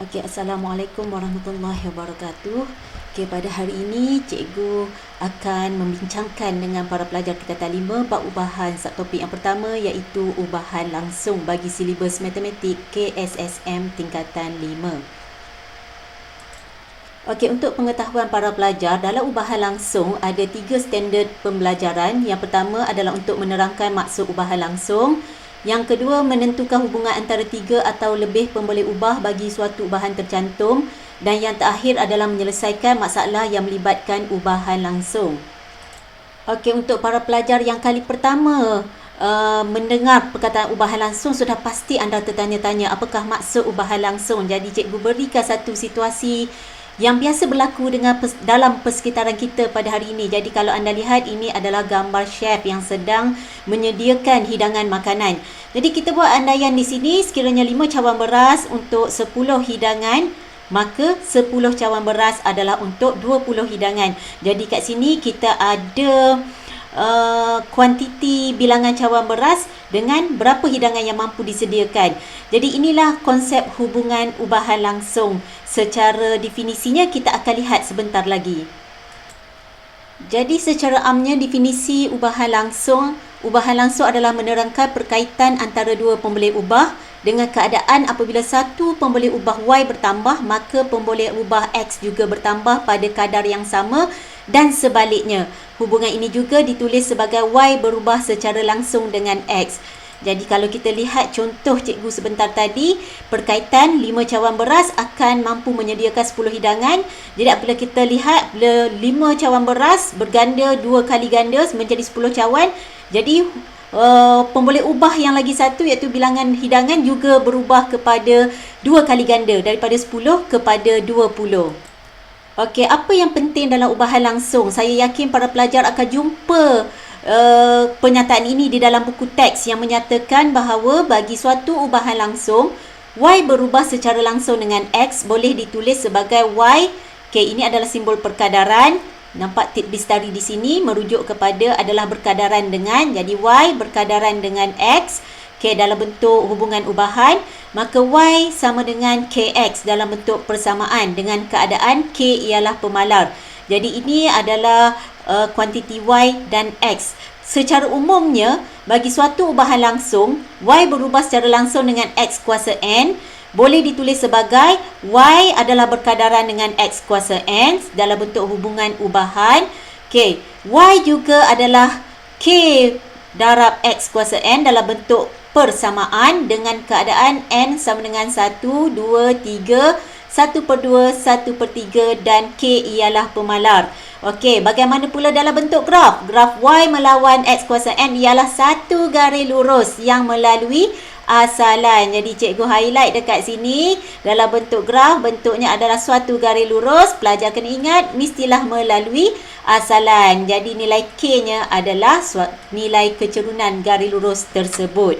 Okey, Assalamualaikum warahmatullahi wabarakatuh. Okey, pada hari ini cikgu akan membincangkan dengan para pelajar tingkatan 5 bab ubahan subtopik yang pertama iaitu ubahan langsung bagi silibus matematik KSSM tingkatan 5. Okey, untuk pengetahuan para pelajar, dalam ubahan langsung ada 3 standard pembelajaran. Yang pertama adalah untuk menerangkan maksud ubahan langsung. Yang kedua, menentukan hubungan antara 3 atau lebih pemboleh ubah bagi suatu ubahan tercantum. Dan yang terakhir adalah menyelesaikan masalah yang melibatkan ubahan langsung. Okey, untuk para pelajar yang kali pertama mendengar perkataan ubahan langsung, sudah pasti anda tertanya-tanya apakah maksud ubahan langsung. Jadi cikgu berikan satu situasi yang biasa berlaku dalam persekitaran kita pada hari ini. Jadi kalau anda lihat, ini adalah gambar chef yang sedang menyediakan hidangan makanan. Jadi kita buat andaian di sini, sekiranya 5 cawan beras untuk 10 hidangan, maka 10 cawan beras adalah untuk 20 hidangan. Jadi kat sini kita ada kuantiti bilangan cawan beras dengan berapa hidangan yang mampu disediakan. Jadi inilah konsep hubungan ubahan langsung. Secara definisinya kita akan lihat sebentar lagi. Jadi secara amnya definisi ubahan langsung adalah menerangkan perkaitan antara dua pemboleh ubah dengan keadaan apabila satu pemboleh ubah Y bertambah, maka pemboleh ubah X juga bertambah pada kadar yang sama dan sebaliknya. Hubungan ini juga ditulis sebagai Y berubah secara langsung dengan X. Jadi kalau kita lihat contoh cikgu sebentar tadi, perkaitan 5 cawan beras akan mampu menyediakan 10 hidangan. Jadi apabila kita lihat 5 cawan beras berganda 2 kali ganda menjadi 10 cawan. Jadi pemboleh ubah yang lagi satu iaitu bilangan hidangan juga berubah kepada 2 kali ganda daripada 10 kepada 20. Okey, apa yang penting dalam ubahan langsung? Saya yakin para pelajar akan jumpa pernyataan ini di dalam buku teks yang menyatakan bahawa bagi suatu ubahan langsung, Y berubah secara langsung dengan X boleh ditulis sebagai Y. Okey, ini adalah simbol perkadaran. Nampak tip bistari di sini merujuk kepada adalah berkadaran dengan. Jadi Y berkadaran dengan X. Okey, dalam bentuk hubungan ubahan, maka Y sama dengan KX dalam bentuk persamaan dengan keadaan K ialah pemalar. Jadi ini adalah kuantiti Y dan X. Secara umumnya, bagi suatu ubahan langsung, Y berubah secara langsung dengan X kuasa N. Boleh ditulis sebagai Y adalah berkadaran dengan X kuasa N dalam bentuk hubungan ubahan. Okey, Y juga adalah K darab X kuasa N dalam bentuk persamaan dengan keadaan N sama dengan 1, 2, 3, 1/2, 1/3 dan K ialah pemalar. Okey, bagaimana pula dalam bentuk graf? Graf Y melawan X kuasa N ialah satu garis lurus yang melalui asalan. Jadi cikgu highlight dekat sini. Dalam bentuk graf, bentuknya adalah suatu garis lurus. Pelajar kena ingat, mestilah melalui asalan. Jadi nilai K-nya adalah nilai kecerunan garis lurus tersebut.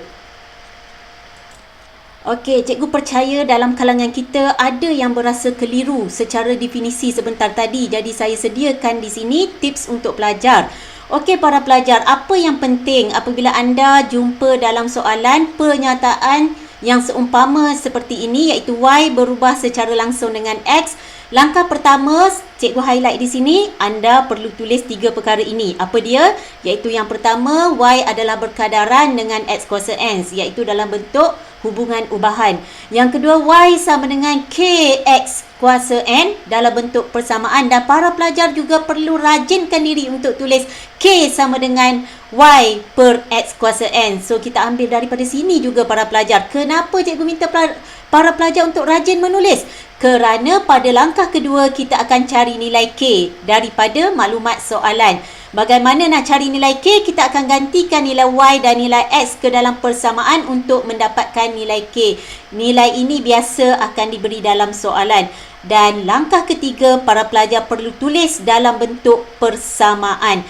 Okey, cikgu percaya dalam kalangan kita ada yang berasa keliru secara definisi sebentar tadi. Jadi saya sediakan di sini tips untuk pelajar. Okey para pelajar, apa yang penting apabila anda jumpa dalam soalan pernyataan yang seumpama seperti ini iaitu Y berubah secara langsung dengan X? Langkah pertama, cikgu highlight di sini, anda perlu tulis 3 perkara ini. Apa dia? Iaitu yang pertama, Y adalah berkadaran dengan X kuasa N, iaitu dalam bentuk hubungan ubahan. Yang kedua, Y sama dengan KX kuasa N dalam bentuk persamaan. Dan para pelajar juga perlu rajinkan diri untuk tulis K sama dengan Y per X kuasa N. So, kita ambil daripada sini juga para pelajar. Kenapa cikgu minta para pelajar untuk rajin menulis? Kerana pada langkah kedua kita akan cari nilai K daripada maklumat soalan. Bagaimana nak cari nilai K? Kita akan gantikan nilai Y dan nilai X ke dalam persamaan untuk mendapatkan nilai K. Nilai ini biasa akan diberi dalam soalan. Dan langkah ketiga, para pelajar perlu tulis dalam bentuk persamaan.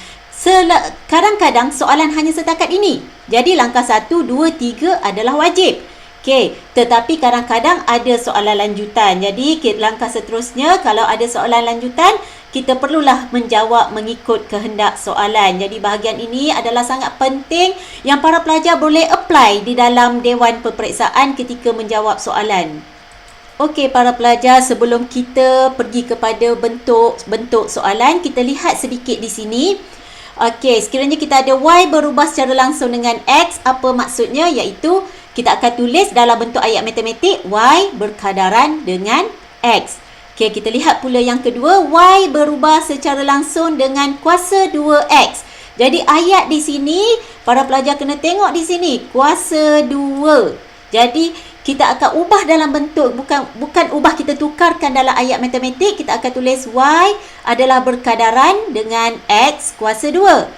Kadang-kadang soalan hanya setakat ini. Jadi langkah 1, 2, 3 adalah wajib. Okey, tetapi kadang-kadang ada soalan lanjutan. Jadi langkah seterusnya, kalau ada soalan lanjutan, kita perlulah menjawab mengikut kehendak soalan. Jadi bahagian ini adalah sangat penting yang para pelajar boleh apply di dalam Dewan Peperiksaan ketika menjawab soalan. Okey para pelajar, sebelum kita pergi kepada bentuk soalan, kita lihat sedikit di sini. Okey, sekiranya kita ada Y berubah secara langsung dengan X, apa maksudnya? Iaitu kita akan tulis dalam bentuk ayat matematik Y berkadaran dengan X. Okey, kita lihat pula yang kedua, Y berubah secara langsung dengan kuasa 2X. Jadi ayat di sini, para pelajar kena tengok di sini, kuasa 2. Jadi kita akan ubah dalam bentuk, bukan ubah, kita tukarkan dalam ayat matematik. Kita akan tulis Y adalah berkadaran dengan X kuasa 2.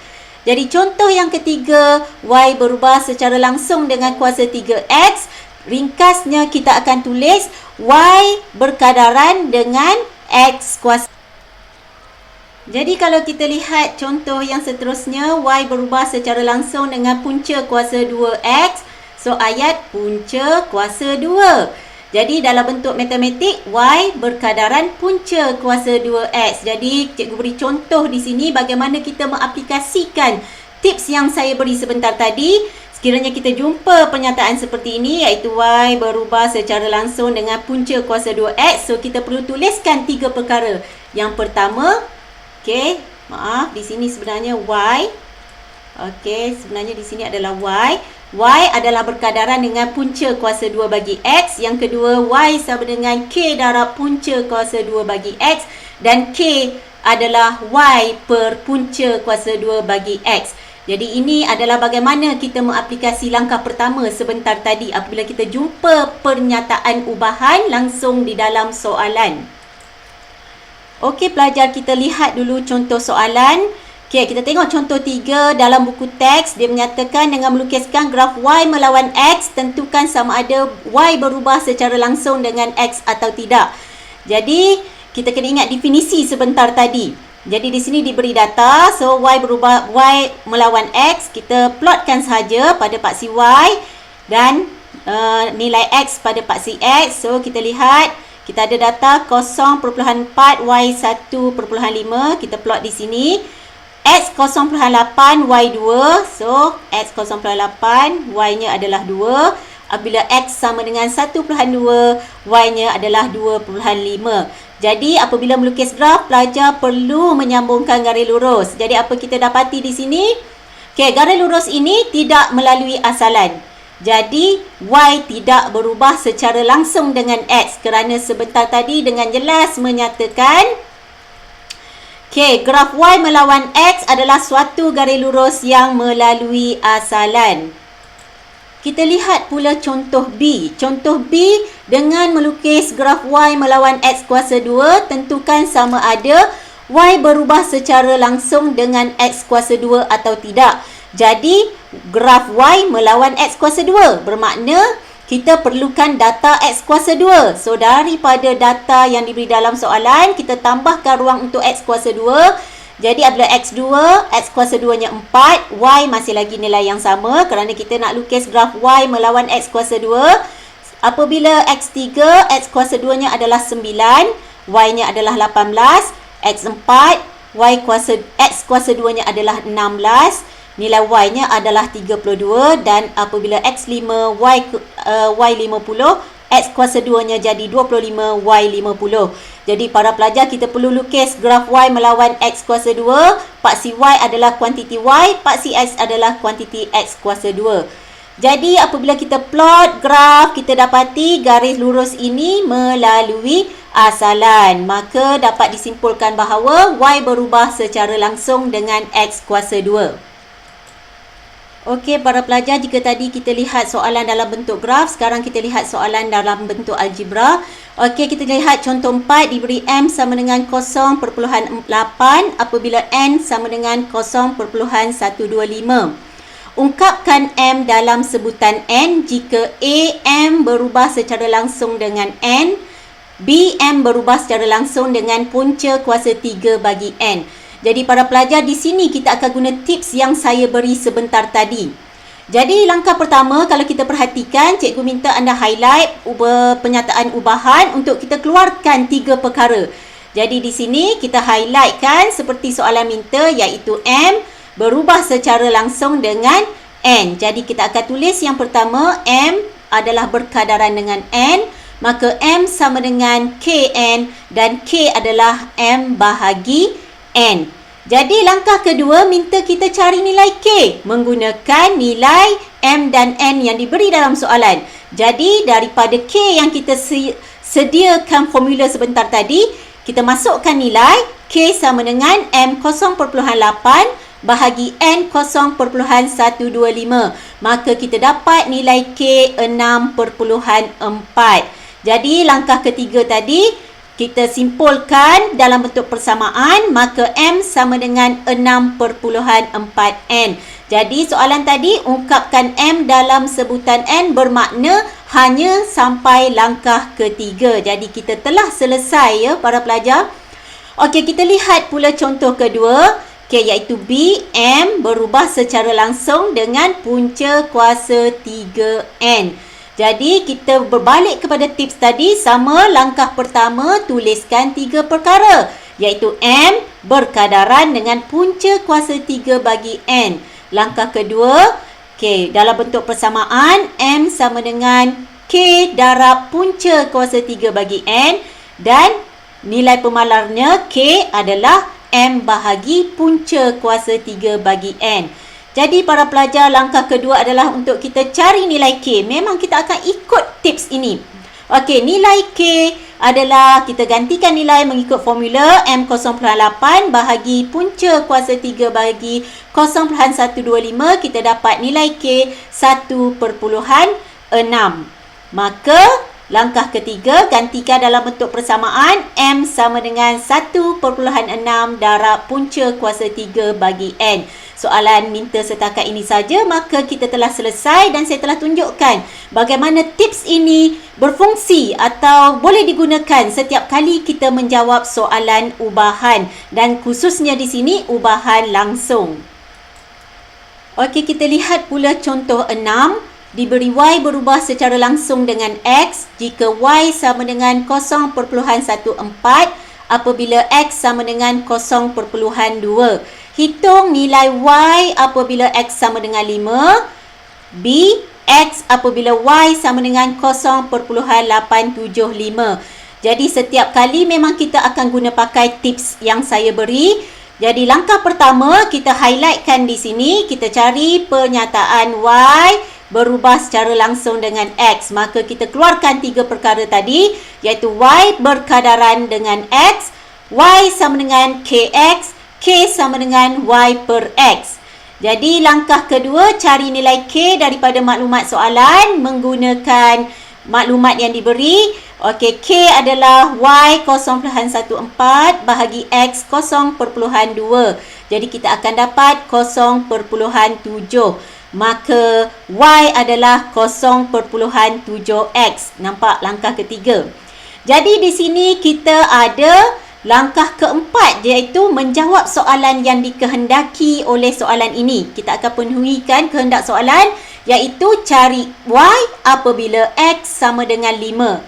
Jadi contoh yang ketiga, Y berubah secara langsung dengan kuasa 3X. Ringkasnya kita akan tulis Y berkadaran dengan X kuasa. Jadi kalau kita lihat contoh yang seterusnya, Y berubah secara langsung dengan punca kuasa 2X. So, ayat punca kuasa 2. Jadi, dalam bentuk matematik, Y berkadaran punca kuasa 2X. Jadi, cikgu beri contoh di sini bagaimana kita mengaplikasikan tips yang saya beri sebentar tadi. Sekiranya kita jumpa pernyataan seperti ini, iaitu Y berubah secara langsung dengan punca kuasa 2X. So, kita perlu tuliskan 3 perkara. Yang pertama, okey, maaf, di sini sebenarnya Y. Okey, sebenarnya di sini adalah Y. Y adalah berkadaran dengan punca kuasa 2 bagi X. Yang kedua, Y sama dengan K darab punca kuasa 2 bagi X. Dan K adalah Y per punca kuasa 2 bagi X. Jadi ini adalah bagaimana kita mengaplikasi langkah pertama sebentar tadi apabila kita jumpa pernyataan ubahan langsung di dalam soalan. Okey pelajar, kita lihat dulu contoh soalan. Okey, kita tengok contoh 3 dalam buku teks. Dia menyatakan dengan melukiskan graf Y melawan X, tentukan sama ada Y berubah secara langsung dengan X atau tidak. Jadi, kita kena ingat definisi sebentar tadi. Jadi, di sini diberi data. So, Y berubah, Y melawan X. Kita plotkan sahaja pada paksi Y dan nilai X pada paksi X. So, kita lihat. Kita ada data 0.4, Y 1.5. Kita plot di sini. X 0.8, Y 2. So, X 0.8, Y-nya adalah 2. Apabila X sama dengan 1.2, Y-nya adalah 2.5. Jadi, apabila melukis graf, pelajar perlu menyambungkan garis lurus. Jadi, apa kita dapati di sini? Okey, garis lurus ini tidak melalui asalan. Jadi, Y tidak berubah secara langsung dengan X. Kerana sebentar tadi dengan jelas menyatakan okey, graf Y melawan X adalah suatu garis lurus yang melalui asalan. Kita lihat pula contoh B. Contoh B dengan melukis graf Y melawan X kuasa 2, tentukan sama ada Y berubah secara langsung dengan X kuasa 2 atau tidak. Jadi, graf Y melawan X kuasa 2 bermakna kita perlukan data X kuasa 2. So, daripada data yang diberi dalam soalan, kita tambahkan ruang untuk X kuasa 2. Jadi, apabila X2, X kuasa 2-nya 4, Y masih lagi nilai yang sama kerana kita nak lukis graf Y melawan X kuasa 2. Apabila X3, X kuasa 2-nya adalah 9, Y-nya adalah 18, X4, X kuasa 2-nya adalah 16, nilai Y-nya adalah 32 dan apabila X5, Y50, X kuasa 2-nya jadi 25, Y50. Jadi para pelajar kita perlu lukis graf Y melawan X kuasa 2. Paksi Y adalah kuantiti Y, paksi X adalah kuantiti X kuasa 2. Jadi apabila kita plot graf, kita dapati garis lurus ini melalui asalan. Maka dapat disimpulkan bahawa Y berubah secara langsung dengan X kuasa 2. Okey para pelajar, jika tadi kita lihat soalan dalam bentuk graf, sekarang kita lihat soalan dalam bentuk algebra. Okey, kita lihat contoh 4 diberi M sama dengan 0.8 apabila N sama dengan 0.125. Ungkapkan M dalam sebutan N jika A, M berubah secara langsung dengan N, B, M berubah secara langsung dengan punca kuasa 3 bagi N. Jadi para pelajar, di sini kita akan guna tips yang saya beri sebentar tadi. Jadi langkah pertama, kalau kita perhatikan, cikgu minta anda highlight pernyataan ubahan untuk kita keluarkan 3 perkara. Jadi di sini kita highlightkan seperti soalan minta, iaitu M berubah secara langsung dengan N. Jadi kita akan tulis yang pertama, M adalah berkadaran dengan N. maka M sama dengan KN dan K adalah M bahagi N. Jadi langkah kedua minta kita cari nilai K menggunakan nilai M dan N yang diberi dalam soalan. Jadi daripada K yang kita sediakan formula sebentar tadi, kita masukkan nilai K sama dengan M 0.8 bahagi N 0.125. Maka kita dapat nilai K 6.4. Jadi langkah ketiga tadi kita simpulkan dalam bentuk persamaan, maka M sama dengan 6.4N. Jadi soalan tadi ungkapkan M dalam sebutan N bermakna hanya sampai langkah ketiga. Jadi kita telah selesai ya para pelajar. Okey, kita lihat pula contoh kedua. Okey, iaitu B, M berubah secara langsung dengan punca kuasa 3N. Jadi kita berbalik kepada tips tadi, sama langkah pertama tuliskan 3 perkara, iaitu M berkadaran dengan punca kuasa 3 bagi N. Langkah kedua, okey, dalam bentuk persamaan M sama dengan K darab punca kuasa 3 bagi N dan nilai pemalarnya K adalah M bahagi punca kuasa 3 bagi N. Jadi para pelajar, langkah kedua adalah untuk kita cari nilai K. Memang kita akan ikut tips ini. Okey, nilai K adalah kita gantikan nilai mengikut formula M 0.8 bahagi punca kuasa 3 bagi 0.125. Kita dapat nilai K 1.6. Maka langkah ketiga, gantikan dalam bentuk persamaan M sama dengan 1.6 darab punca kuasa 3 bagi N. Soalan minta setakat ini saja, maka kita telah selesai dan saya telah tunjukkan bagaimana tips ini berfungsi atau boleh digunakan setiap kali kita menjawab soalan ubahan dan khususnya di sini ubahan langsung. Okey, kita lihat pula contoh 6. Diberi Y berubah secara langsung dengan X jika Y sama dengan 0.14 apabila X sama dengan 0.2. Hitung nilai Y apabila X sama dengan 5. B, X apabila Y sama dengan 0.875. Jadi setiap kali memang kita akan guna pakai tips yang saya beri. Jadi langkah pertama kita highlightkan di sini, kita cari pernyataan Y berubah secara langsung dengan X. Maka kita keluarkan 3 perkara tadi, iaitu Y berkadaran dengan X, Y sama dengan KX, K sama dengan Y per X. Jadi langkah kedua, cari nilai K daripada maklumat soalan menggunakan maklumat yang diberi. Okey, K adalah Y 0.14 bahagi X 0.2. Jadi kita akan dapat 0.7. Maka Y adalah 0.7X. Nampak langkah ketiga. Jadi di sini kita ada langkah keempat, iaitu menjawab soalan yang dikehendaki oleh soalan ini. Kita akan penuhikan kehendak soalan, iaitu cari Y apabila X sama dengan 5.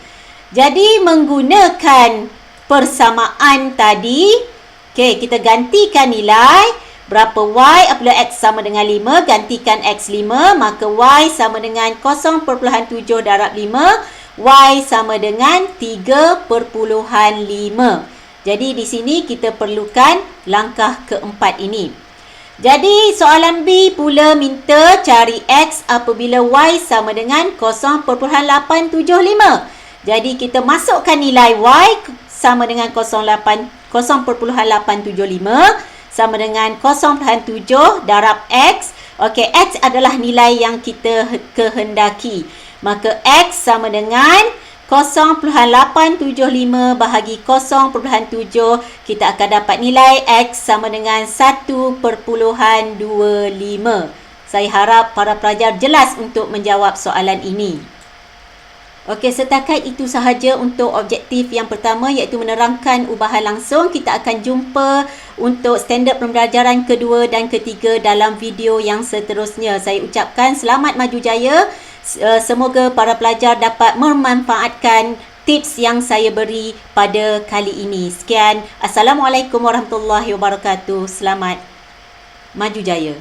Jadi menggunakan persamaan tadi, okay, kita gantikan nilai berapa Y apabila X sama dengan 5, gantikan X 5, maka Y sama dengan 0.7 darab 5, Y sama dengan 3.5. Jadi di sini kita perlukan langkah keempat ini. Jadi soalan B pula minta cari X apabila Y sama dengan 0.875. Jadi kita masukkan nilai Y sama dengan 0.875 sama dengan 0.7 darab X. Okey, X adalah nilai yang kita kehendaki. Maka X sama dengan 0.875 bahagi 0.7, kita akan dapat nilai X sama dengan 1.25. Saya harap para pelajar jelas untuk menjawab soalan ini. Okey, setakat itu sahaja untuk objektif yang pertama, iaitu menerangkan ubahan langsung. Kita akan jumpa untuk standard pembelajaran kedua dan ketiga dalam video yang seterusnya. Saya ucapkan selamat maju jaya. Semoga para pelajar dapat memanfaatkan tips yang saya beri pada kali ini. Sekian. Assalamualaikum warahmatullahi wabarakatuh. Selamat maju jaya.